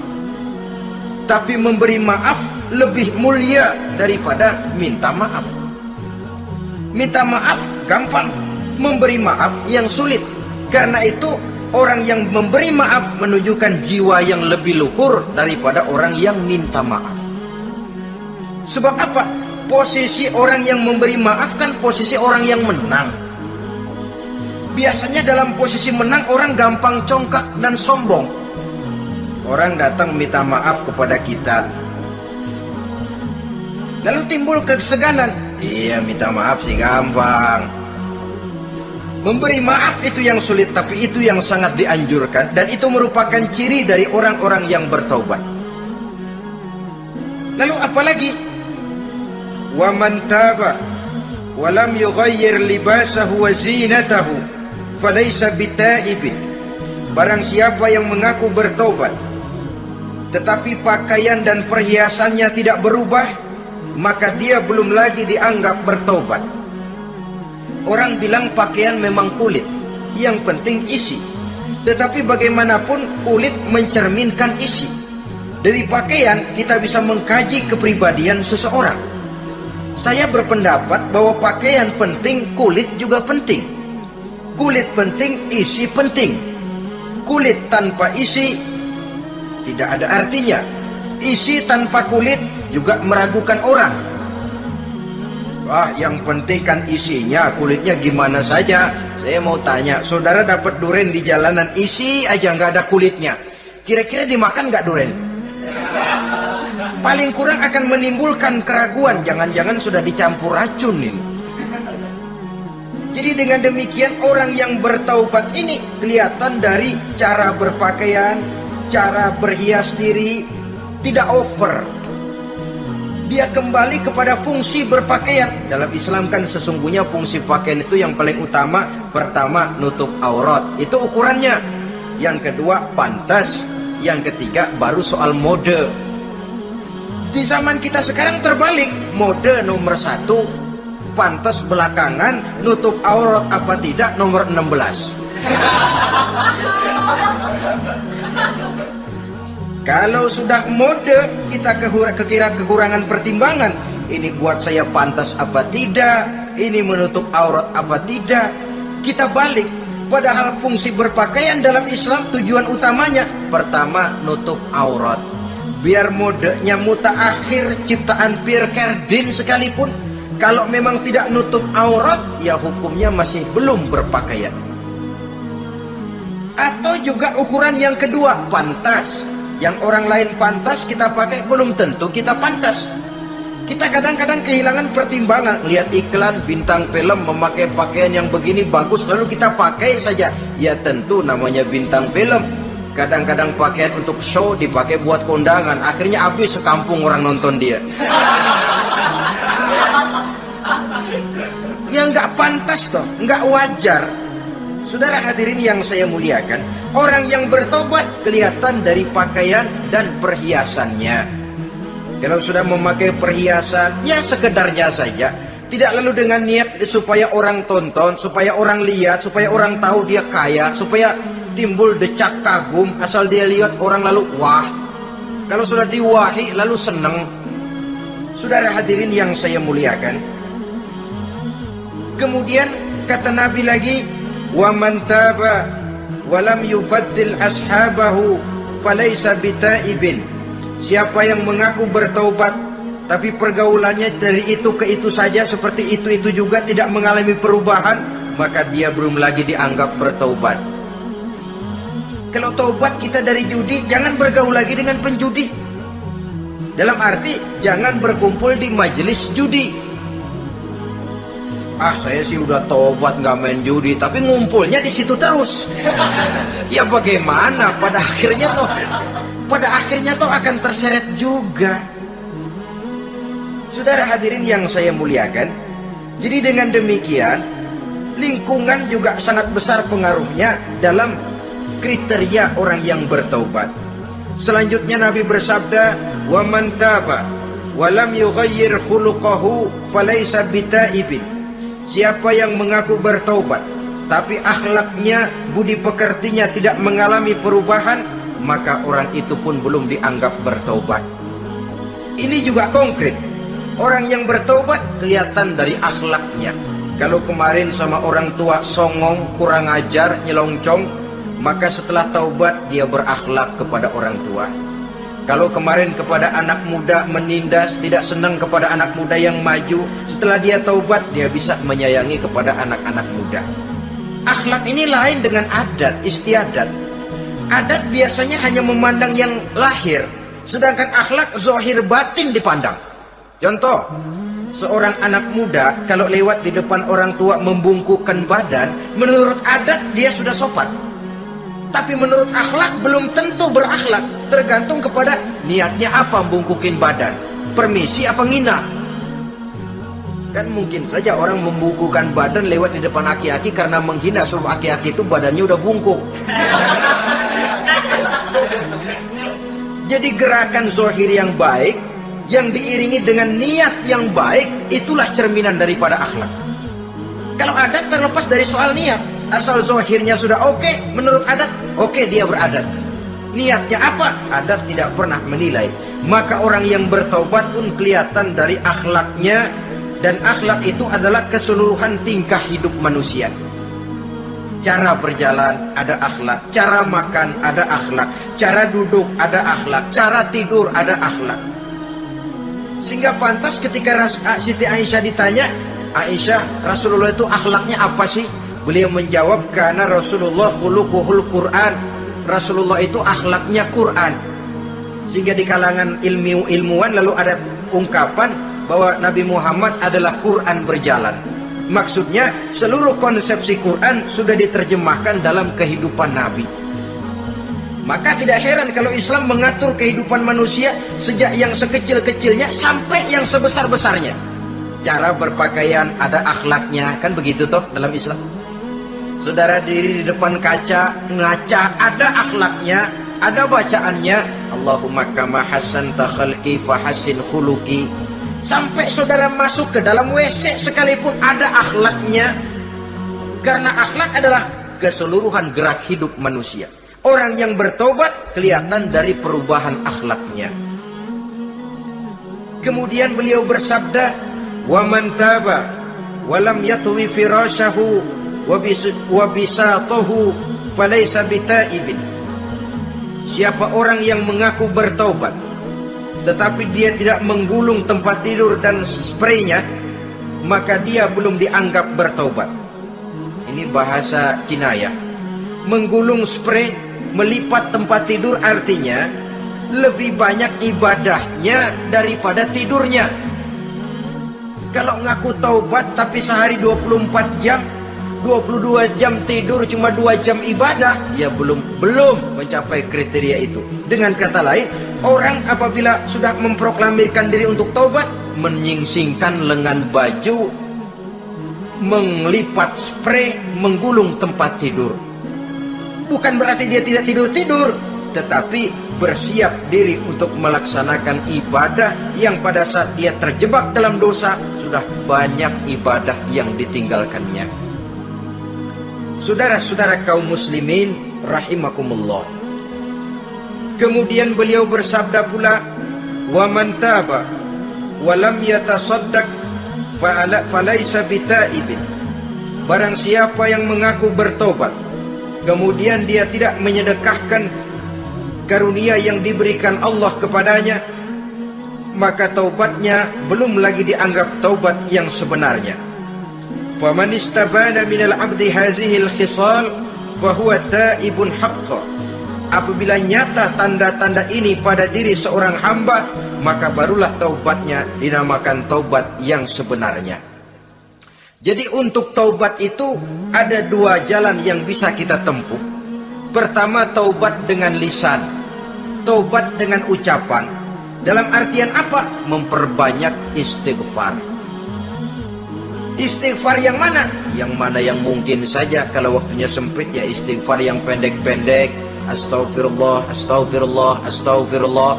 Tapi memberi maaf lebih mulia daripada minta maaf. Minta maaf gampang, memberi maaf yang sulit. Karena itu orang yang memberi maaf menunjukkan jiwa yang lebih luhur daripada orang yang minta maaf. Sebab apa? Posisi orang yang memberi maaf kan posisi orang yang menang. Biasanya dalam posisi menang orang gampang congkak dan sombong. Orang datang minta maaf kepada kita, lalu timbul keseganan. Iya, minta maaf sih gampang. Memberi maaf itu yang sulit, tapi itu yang sangat dianjurkan, dan itu merupakan ciri dari orang-orang yang bertaubat. Lalu apalagi? Wa man taba wa lam yughayyir libasahu wa zinatahu falaysa bitaibin. Barang siapa yang mengaku bertaubat tetapi pakaian dan perhiasannya tidak berubah, maka dia belum lagi dianggap bertaubat. Orang bilang pakaian memang kulit, yang penting isi. Tetapi bagaimanapun kulit mencerminkan isi. Dari pakaian kita bisa mengkaji kepribadian seseorang. Saya berpendapat bahwa pakaian penting, kulit juga penting. Kulit penting, isi penting. Kulit tanpa isi tidak ada artinya. Isi tanpa kulit juga meragukan orang. Wah, yang penting kan isinya, kulitnya gimana saja. Saya mau tanya, saudara dapat duren di jalanan, isi aja nggak ada kulitnya, kira-kira dimakan nggak duren? Paling kurang akan menimbulkan keraguan, jangan-jangan sudah dicampur racun ini. Jadi dengan demikian orang yang bertaubat ini kelihatan dari cara berpakaian, cara berhias diri, tidak over. Dia kembali kepada fungsi berpakaian. Dalam Islam kan sesungguhnya fungsi pakaian itu yang paling utama. Pertama, nutup aurat, itu ukurannya. Yang kedua, pantas. Yang ketiga, baru soal mode. Di zaman kita sekarang terbalik. Mode nomor 1, pantas belakangan, nutup aurat apa tidak nomor 16. Kalau sudah mode, kita kekira kekurangan pertimbangan. Ini buat saya pantas apa tidak, ini menutup aurat apa tidak. Kita balik, padahal fungsi berpakaian dalam Islam tujuan utamanya pertama nutup aurat. Biar modenya mutaakhir, ciptaan Pierre Cardin sekalipun, kalau memang tidak nutup aurat, ya hukumnya masih belum berpakaian. Atau juga ukuran yang kedua, pantas. Yang orang lain pantas kita pakai, belum tentu kita pantas. Kita kadang-kadang kehilangan pertimbangan. Lihat iklan bintang film memakai pakaian yang begini bagus, lalu kita pakai saja. Ya tentu namanya bintang film. Kadang-kadang pakaian untuk show dipakai buat kondangan, akhirnya habis sekampung orang nonton dia. Ya nggak pantas toh, nggak wajar. Saudara hadirin yang saya muliakan, orang yang bertobat kelihatan dari pakaian dan perhiasannya. Kalau sudah memakai perhiasan, ya sekedarnya saja. Tidak lalu dengan niat supaya orang tonton, supaya orang lihat, supaya orang tahu dia kaya, supaya timbul decak kagum, asal dia lihat orang lalu wah. Kalau sudah diwahi lalu senang. Saudara hadirin yang saya muliakan, kemudian kata Nabi lagi, wa man taba wa lam yubaddil ashabahu falaysa bitaibin. Siapa yang mengaku bertaubat tapi pergaulannya dari itu ke itu saja, seperti itu juga, tidak mengalami perubahan, maka dia belum lagi dianggap bertaubat. Kalau taubat kita dari judi, jangan bergaul lagi dengan penjudi. Dalam arti jangan berkumpul di majelis judi. Ah, saya sih udah tobat nggak main judi, tapi ngumpulnya di situ terus. Ya bagaimana? Pada akhirnya toh akan terseret juga. Saudara hadirin yang saya muliakan, jadi dengan demikian lingkungan juga sangat besar pengaruhnya dalam kriteria orang yang bertaubat. Selanjutnya Nabi bersabda, wa man taba wa lam yughayyir khuluquhu falaysa bitaibin. Siapa yang mengaku bertaubat tapi akhlaknya, budi pekertinya tidak mengalami perubahan, maka orang itu pun belum dianggap bertaubat. Ini juga konkret. Orang yang bertaubat kelihatan dari akhlaknya. Kalau kemarin sama orang tua songong, kurang ajar, nyelongcong, maka setelah taubat dia berakhlak kepada orang tua. Kalau kemarin kepada anak muda menindas, tidak senang kepada anak muda yang maju, setelah dia taubat dia bisa menyayangi kepada anak-anak muda. Akhlak ini lain dengan adat, istiadat. Adat biasanya hanya memandang yang lahir, sedangkan akhlak zahir batin dipandang. Contoh, Seorang anak muda kalau lewat di depan orang tua membungkukkan badan, menurut adat dia sudah sopan. Tapi menurut akhlak belum tentu berakhlak. Tergantung kepada niatnya apa membungkukin badan. Permisi apa ngina. Kan mungkin saja orang membungkukkan badan lewat di depan aki-aki karena menghina, sebab aki-aki itu badannya udah bungkuk. Jadi gerakan zohir yang baik yang diiringi dengan niat yang baik, itulah cerminan daripada akhlak. Kalau adat terlepas dari soal niat, asal zohirnya sudah oke, menurut adat, oke dia beradat. Niatnya apa? Adat tidak pernah menilai. Maka orang yang bertaubat pun kelihatan dari akhlaknya, dan akhlak itu adalah keseluruhan tingkah hidup manusia. Cara berjalan ada akhlak, cara makan ada akhlak, cara duduk ada akhlak, cara tidur ada akhlak. Sehingga pantas ketika Siti Aisyah ditanya, Aisyah, Rasulullah itu akhlaknya apa sih? Beliau menjawab, karena Rasulullah khuluquhul Quran. Rasulullah itu akhlaknya Quran. Sehingga di kalangan ilmuwan lalu ada ungkapan bahwa Nabi Muhammad adalah Quran berjalan. Maksudnya seluruh konsepsi Quran sudah diterjemahkan dalam kehidupan Nabi. Maka tidak heran kalau Islam mengatur kehidupan manusia sejak yang sekecil-kecilnya sampai yang sebesar-besarnya. Cara berpakaian ada akhlaknya, kan begitu toh dalam Islam. Saudara diri di depan kaca, ngaca, ada akhlaknya, ada bacaannya. Allahumma kama hasanta khalqi fahasin khuluqi. Sampai saudara masuk ke dalam WC sekalipun ada akhlaknya. Karena akhlak adalah keseluruhan gerak hidup manusia. Orang yang bertobat kelihatan dari perubahan akhlaknya. Kemudian beliau bersabda, "Wa man taba wa lam yatwi firashahu wa bisatahu falaysa bitaibin." Siapa orang yang mengaku bertobat tetapi dia tidak menggulung tempat tidur dan spraynya, maka dia belum dianggap bertobat. Ini bahasa kinayah. Menggulung spray, melipat tempat tidur artinya lebih banyak ibadahnya daripada tidurnya. Kalau ngaku taubat tapi sehari 24 jam, 22 jam tidur, cuma 2 jam ibadah, ya belum mencapai kriteria itu. Dengan kata lain, orang apabila sudah memproklamirkan diri untuk taubat, menyingsingkan lengan baju, melipat spray, menggulung tempat tidur. Bukan berarti dia tidak tidur-tidur, tetapi bersiap diri untuk melaksanakan ibadah yang pada saat dia terjebak dalam dosa, sudah banyak ibadah yang ditinggalkannya. Saudara-saudara kaum muslimin rahimakumullah. Kemudian beliau bersabda pula, "Wa man taba wa lam yatasaddaq falaysa bitaibin." Barang siapa yang mengaku bertobat kemudian dia tidak menyedekahkan karunia yang diberikan Allah kepadanya, maka taubatnya belum lagi dianggap taubat yang sebenarnya. Faman istabana minal abdi hazihil khisal fahuwa taibun haqqa. Apabila nyata tanda-tanda ini pada diri seorang hamba, maka barulah taubatnya dinamakan taubat yang sebenarnya. Jadi untuk taubat itu ada 2 jalan yang bisa kita tempuh. Pertama, taubat dengan lisan, taubat dengan ucapan. Dalam artian apa? Memperbanyak istighfar. Istighfar yang mana? Yang mana yang mungkin saja. Kalau waktunya sempit ya istighfar yang pendek-pendek. Astaghfirullah, astaghfirullah, astaghfirullah.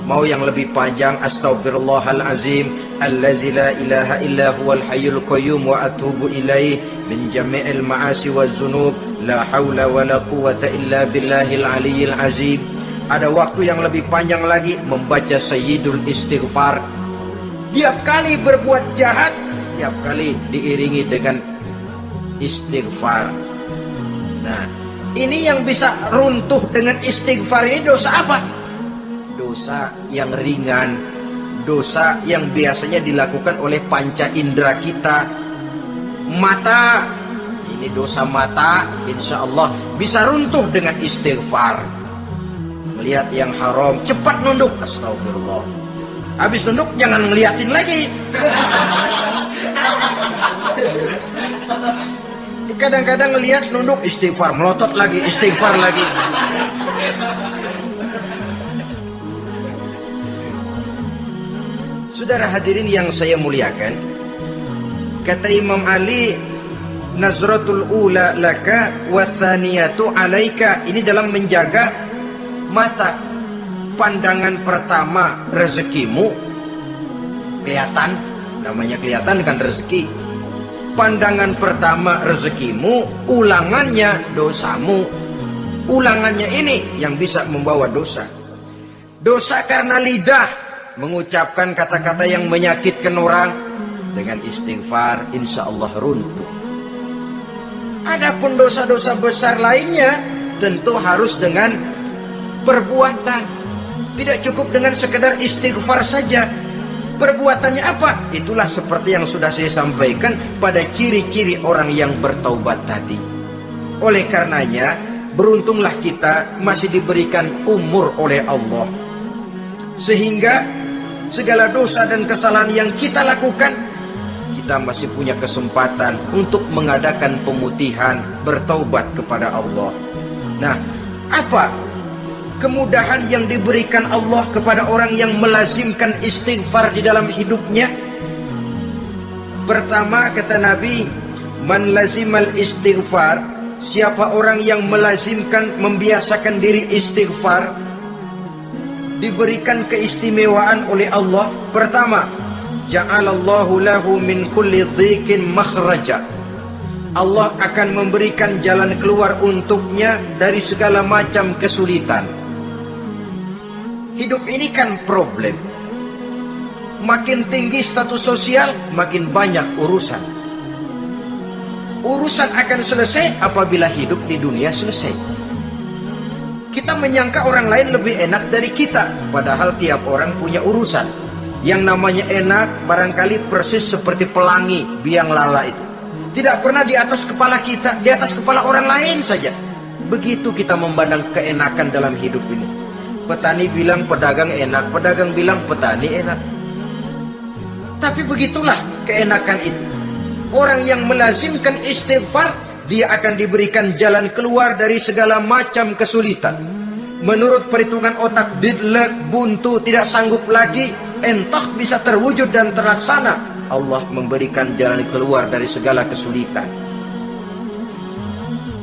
Mau yang lebih panjang, astaghfirullahalazim allazi la ilaha illa huwal hayyul qayyum wa atubu ilaih min jami'il ma'asi waz zunub la haula wala quwwata illa billahil aliyyil azim. Ada waktu yang lebih panjang lagi membaca sayyidul istighfar. Tiap kali berbuat jahat, tiap kali diiringi dengan istighfar. Nah, ini yang bisa runtuh dengan istighfar ini dosa apa? Dosa yang ringan, dosa yang biasanya dilakukan oleh panca indera kita. Mata, ini dosa mata, insya Allah bisa runtuh dengan istighfar. Melihat yang haram, cepat nunduk, astagfirullah. Habis nunduk jangan ngeliatin lagi. Kadang-kadang lihat nunduk istighfar, melotot lagi, istighfar lagi. Saudara hadirin yang saya muliakan, kata Imam Ali, nazratul ula laka wasaniyatu alaika. Ini dalam menjaga mata. Pandangan pertama rezekimu, kelihatan, namanya kelihatan kan rezeki. Pandangan pertama rezekimu, ulangannya dosamu. Ulangannya ini yang bisa membawa dosa. Dosa karena lidah, mengucapkan kata-kata yang menyakitkan orang. Dengan istighfar insya Allah runtuh. Adapun dosa-dosa besar lainnya tentu harus dengan perbuatan. Tidak cukup dengan sekedar istighfar saja. Perbuatannya apa? Itulah seperti yang sudah saya sampaikan pada ciri-ciri orang yang bertaubat tadi. Oleh karenanya, beruntunglah kita masih diberikan umur oleh Allah. Sehingga segala dosa dan kesalahan yang kita lakukan, kita masih punya kesempatan untuk mengadakan pemutihan, bertaubat kepada Allah. Nah, apa kemudahan yang diberikan Allah kepada orang yang melazimkan istighfar di dalam hidupnya? Pertama, kata Nabi, man lazimal istighfar, siapa orang yang melazimkan, membiasakan diri istighfar, diberikan keistimewaan oleh Allah. Pertama, ja'alallahu lahu min kulli dhiqin makhraja. Allah akan memberikan jalan keluar untuknya dari segala macam kesulitan. Hidup ini kan problem. Makin tinggi status sosial, makin banyak urusan. Urusan akan selesai apabila hidup di dunia selesai. Kita menyangka orang lain lebih enak dari kita, padahal tiap orang punya urusan. Yang namanya enak barangkali persis seperti pelangi biang lala itu. Tidak pernah di atas kepala kita, di atas kepala orang lain saja. Begitu kita memandang keenakan dalam hidup ini. Petani bilang pedagang enak, pedagang bilang petani enak. Tapi begitulah keenakan itu. Orang yang melazimkan istighfar, dia akan diberikan jalan keluar dari segala macam kesulitan. Menurut perhitungan otak, didlek, buntu, tidak sanggup lagi, entah bisa terwujud dan terlaksana. Allah memberikan jalan keluar dari segala kesulitan.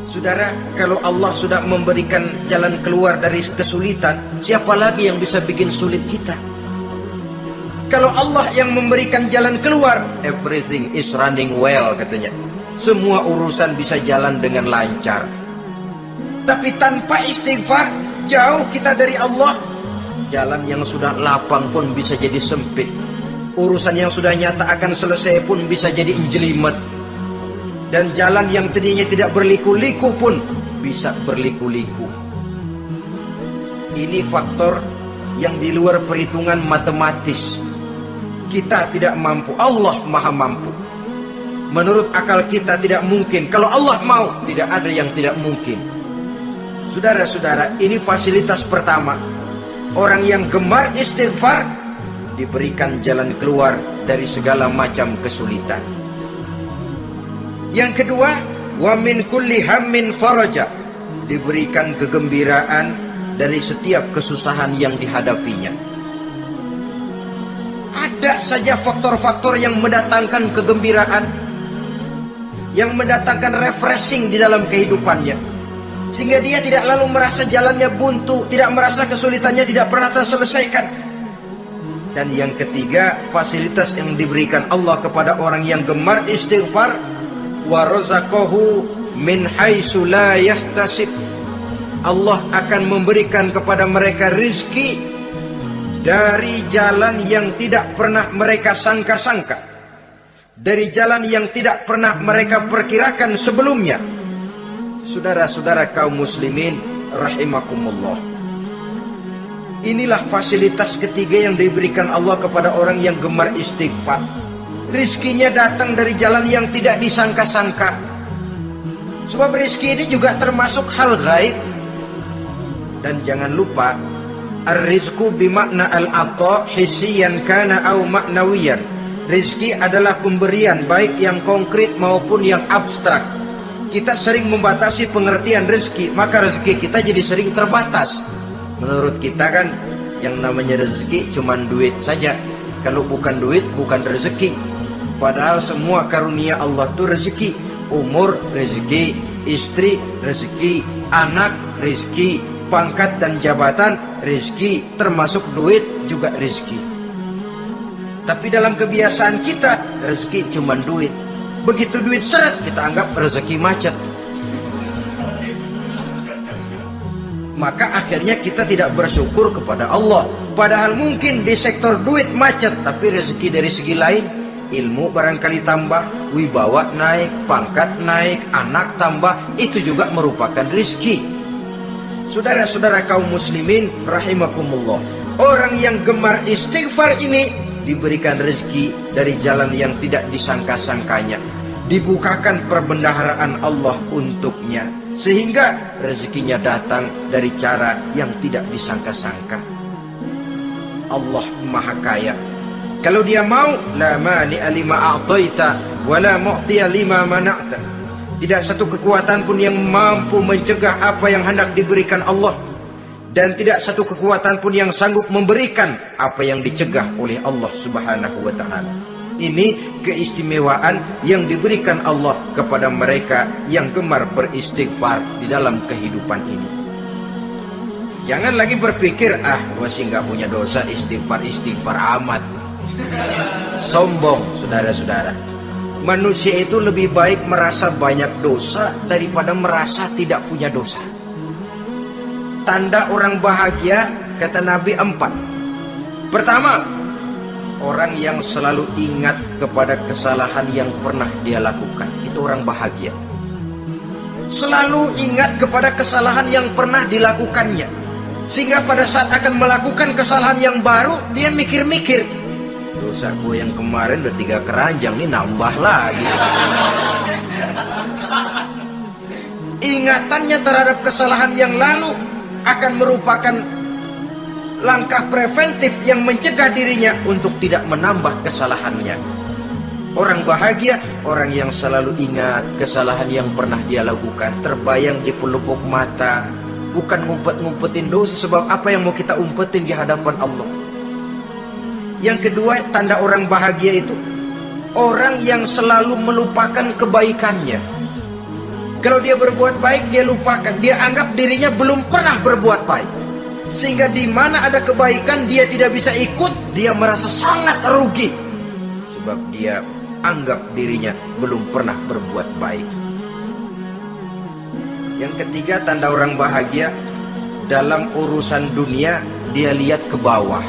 Saudara, kalau Allah sudah memberikan jalan keluar dari kesulitan, siapa lagi yang bisa bikin sulit kita? Kalau Allah yang memberikan jalan keluar, everything is running well katanya. Semua urusan bisa jalan dengan lancar. Tapi tanpa istighfar, jauh kita dari Allah. Jalan yang sudah lapang pun bisa jadi sempit. Urusan yang sudah nyata akan selesai pun bisa jadi menjelimet. Dan jalan yang tadinya tidak berliku-liku pun bisa berliku-liku. Ini faktor yang di luar perhitungan matematis. Kita tidak mampu, Allah maha mampu. Menurut akal kita tidak mungkin. Kalau Allah mau, tidak ada yang tidak mungkin. Saudara-saudara, ini fasilitas pertama. Orang yang gemar istighfar diberikan jalan keluar dari segala macam kesulitan. Yang kedua, wa min kulli hammin faraja, diberikan kegembiraan dari setiap kesusahan yang dihadapinya. Ada saja faktor-faktor yang mendatangkan kegembiraan, yang mendatangkan refreshing di dalam kehidupannya, sehingga dia tidak lalu merasa jalannya buntu, tidak merasa kesulitannya tidak pernah terselesaikan. Dan yang ketiga, fasilitas yang diberikan Allah kepada orang yang gemar istighfar, wa razaqahu min haitsu la yahtasib. Allah akan memberikan kepada mereka rizki dari jalan yang tidak pernah mereka sangka-sangka, dari jalan yang tidak pernah mereka perkirakan sebelumnya. Saudara-saudara kaum muslimin rahimakumullah, inilah fasilitas ketiga yang diberikan Allah kepada orang yang gemar istighfar. Rizkinya datang dari jalan yang tidak disangka-sangka. Sebab rizki ini juga termasuk hal gaib. Dan jangan lupa, ar-rizku bimakna al-ata hissiyan kana au maknawiyan. Rizki adalah pemberian baik yang konkret maupun yang abstrak. kita sering membatasi pengertian rezeki, maka rezeki kita jadi sering terbatas. Menurut kita kan yang namanya rezeki cuman duit saja. Kalau bukan duit bukan rezeki. Padahal semua karunia Allah itu rezeki. Umur rezeki, istri rezeki, anak rezeki, pangkat dan jabatan rezeki, termasuk duit juga rezeki. Tapi dalam kebiasaan kita rezeki cuman duit. Begitu duit seret kita anggap rezeki macet. Maka akhirnya kita tidak bersyukur kepada Allah. Padahal mungkin di sektor duit macet, tapi rezeki dari segi lain, ilmu barangkali tambah, wibawa naik, pangkat naik, anak tambah, itu juga merupakan rezeki. Saudara-saudara kaum muslimin rahimakumullah, orang yang gemar istighfar ini diberikan rezeki dari jalan yang tidak disangka-sangkanya, dibukakan perbendaharaan Allah untuknya, sehingga rezekinya datang dari cara yang tidak disangka-sangka. Allah Maha Kaya. Kalau dia mau, la mani'a lima a'taita wa la mu'tiya lima mana'ta. Tidak satu kekuatan pun yang mampu mencegah apa yang hendak diberikan Allah, dan tidak satu kekuatan pun yang sanggup memberikan apa yang dicegah oleh Allah Subhanahu wa ta'ala. Ini keistimewaan yang diberikan Allah kepada mereka yang gemar beristighfar di dalam kehidupan ini. Jangan lagi berpikir, gua sih nggak punya dosa, istighfar amat. Sombong, saudara-saudara. Manusia itu lebih baik merasa banyak dosa daripada merasa tidak punya dosa. Tanda orang bahagia, kata Nabi, 4. Pertama, orang yang selalu ingat kepada kesalahan yang pernah dia lakukan. Itu orang bahagia. Selalu ingat kepada kesalahan yang pernah dilakukannya, sehingga pada saat akan melakukan kesalahan yang baru, dia mikir-mikir, dosa gue yang kemarin udah 3 keranjang, nih nambah lagi. Ingatannya terhadap kesalahan yang lalu akan merupakan langkah preventif yang mencegah dirinya untuk tidak menambah kesalahannya. Orang bahagia, orang yang selalu ingat kesalahan yang pernah dia lakukan, terbayang di pelupuk mata, bukan ngumpet-ngumpetin dosa. Sebab apa yang mau kita umpetin di hadapan Allah? Yang kedua, tanda orang bahagia itu orang yang selalu melupakan kebaikannya. Kalau dia berbuat baik, dia lupakan. Dia anggap dirinya belum pernah berbuat baik, sehingga di mana ada kebaikan dia tidak bisa ikut. Dia merasa sangat rugi, sebab dia anggap dirinya belum pernah berbuat baik. Yang ketiga, tanda orang bahagia, dalam urusan dunia dia lihat ke bawah,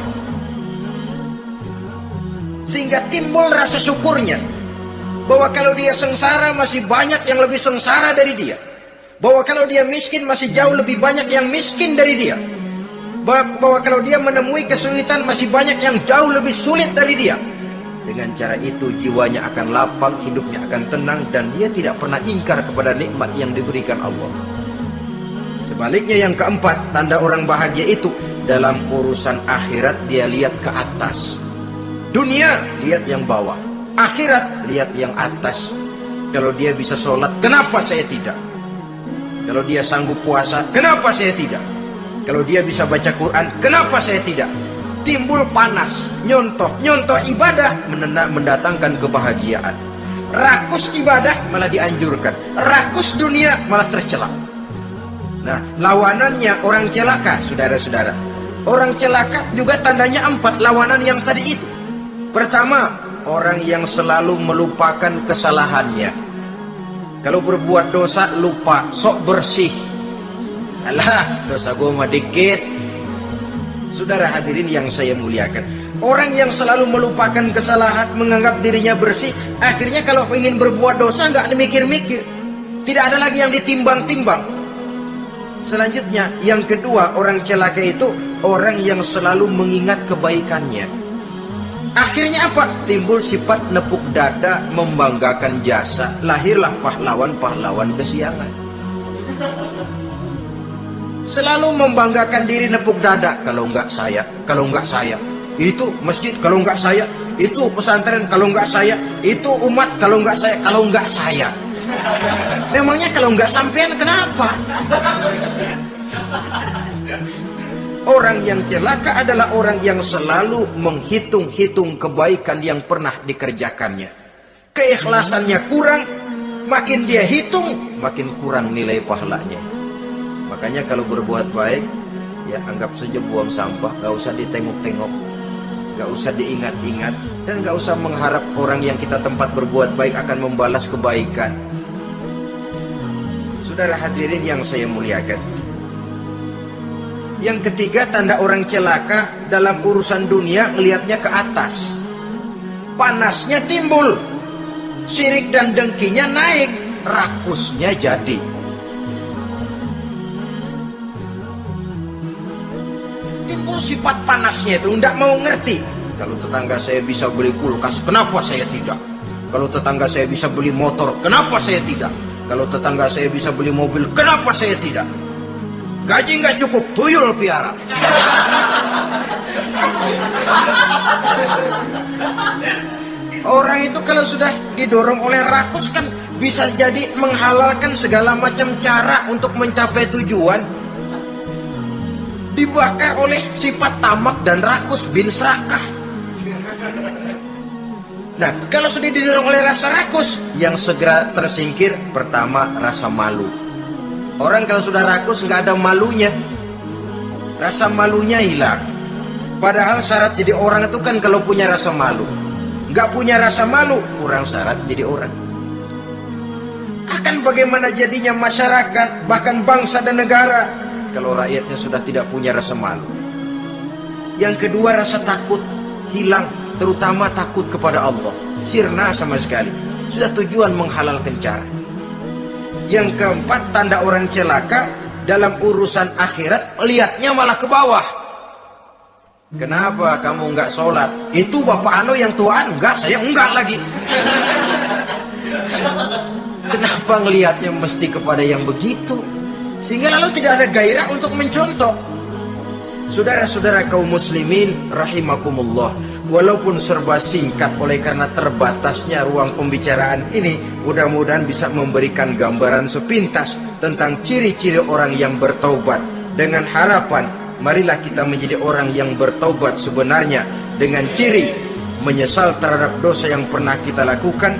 sehingga timbul rasa syukurnya, bahwa kalau dia sengsara masih banyak yang lebih sengsara dari dia, bahwa kalau dia miskin masih jauh lebih banyak yang miskin dari dia, bahwa kalau dia menemui kesulitan masih banyak yang jauh lebih sulit dari dia. Dengan cara itu jiwanya akan lapang, hidupnya akan tenang, dan dia tidak pernah ingkar kepada nikmat yang diberikan Allah. Sebaliknya, yang keempat, tanda orang bahagia itu dalam urusan akhirat dia lihat ke atas. Dunia lihat yang bawah, akhirat lihat yang atas. Kalau dia bisa sholat, kenapa saya tidak? Kalau dia sanggup puasa, kenapa saya tidak? Kalau dia bisa baca Quran, kenapa saya tidak? Timbul panas, nyontoh ibadah mendatangkan kebahagiaan. Rakus ibadah malah dianjurkan, rakus dunia malah tercela. Nah, lawanannya orang celaka, saudara-saudara. Orang celaka juga tandanya 4, lawanan yang tadi itu. Pertama, orang yang selalu melupakan kesalahannya. Kalau berbuat dosa lupa, sok bersih. Alah, dosa gue mah dikit. Saudara hadirin yang saya muliakan, orang yang selalu melupakan kesalahan, menganggap dirinya bersih, akhirnya kalau ingin berbuat dosa nggak mikir-mikir, tidak ada lagi yang ditimbang-timbang. Selanjutnya, yang kedua, orang celaka itu orang yang selalu mengingat kebaikannya. Akhirnya apa? Timbul sifat nepuk dada, membanggakan jasa, lahirlah pahlawan-pahlawan kesiangan. Selalu membanggakan diri, nepuk dada, kalau enggak saya, itu masjid, kalau enggak saya, itu pesantren, kalau enggak saya, itu umat, kalau enggak saya. Memangnya kalau nggak sampean kenapa? Orang yang celaka adalah orang yang selalu menghitung-hitung kebaikan yang pernah dikerjakannya. Keikhlasannya kurang, makin dia hitung, makin kurang nilai pahalanya. Makanya kalau berbuat baik, ya anggap saja buang sampah, gak usah ditengok-tengok, gak usah diingat-ingat, dan gak usah mengharap orang yang kita tempat berbuat baik akan membalas kebaikan. Saudara hadirin yang saya muliakan, yang ketiga tanda orang celaka dalam urusan dunia, ngelihatnya ke atas, panasnya timbul, syirik dan dengkinya naik, rakusnya jadi. Timbul sifat panasnya itu, tidak mau ngerti. Kalau tetangga saya bisa beli kulkas, kenapa saya tidak? Kalau tetangga saya bisa beli motor, kenapa saya tidak? Kalau tetangga saya bisa beli mobil, kenapa saya tidak? Gaji nggak cukup, tuyul piara. Orang itu kalau sudah didorong oleh rakus kan bisa jadi menghalalkan segala macam cara untuk mencapai tujuan. Dibakar oleh sifat tamak dan rakus bin serakah. Nah, kalau sudah didorong oleh rasa rakus, yang segera tersingkir pertama rasa malu. Orang kalau sudah rakus nggak ada malunya, rasa malunya hilang. Padahal syarat jadi orang itu kan kalau punya rasa malu. Nggak punya rasa malu, kurang syarat jadi orang. Akan bagaimana jadinya masyarakat, bahkan bangsa dan negara, kalau rakyatnya sudah tidak punya rasa malu. Yang kedua rasa takut hilang, terutama takut kepada Allah. Sirna sama sekali, sudah tujuan menghalalkan cara. Yang keempat tanda orang celaka dalam urusan akhirat, lihatnya malah ke bawah. Kenapa kamu nggak sholat? Itu bapak anu yang tuaan, enggak, saya enggak lagi. Kenapa ngelihatnya mesti kepada yang begitu? Sehingga lalu tidak ada gairah untuk mencontoh. Saudara-saudara kaum muslimin rahimakumullah, walaupun serba singkat oleh karena terbatasnya ruang pembicaraan ini, mudah-mudahan bisa memberikan gambaran sepintas tentang ciri-ciri orang yang bertaubat. Dengan harapan, marilah kita menjadi orang yang bertaubat sebenarnya, dengan ciri menyesal terhadap dosa yang pernah kita lakukan,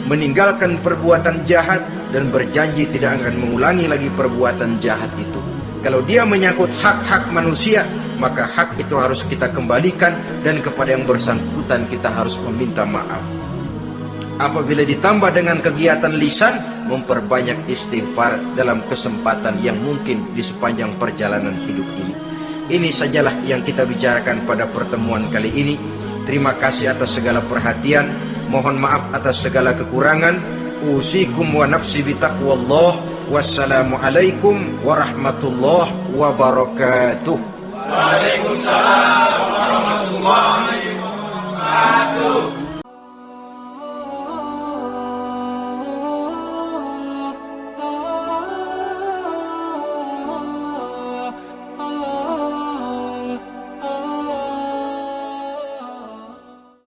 meninggalkan perbuatan jahat, dan berjanji tidak akan mengulangi lagi perbuatan jahat itu. Kalau dia menyangkut hak-hak manusia, maka hak itu harus kita kembalikan, dan kepada yang bersangkutan kita harus meminta maaf. Apabila ditambah dengan kegiatan lisan, memperbanyak istighfar dalam kesempatan yang mungkin di sepanjang perjalanan hidup ini. Ini sajalah yang kita bicarakan pada pertemuan kali ini. Terima kasih atas segala perhatian. Mohon maaf atas segala kekurangan. Usikum wa nafsi bitaqwallah. Wassalamualaikum warahmatullahi wabarakatuh. Waalaikumsalam warahmatullahi wabarakatuh.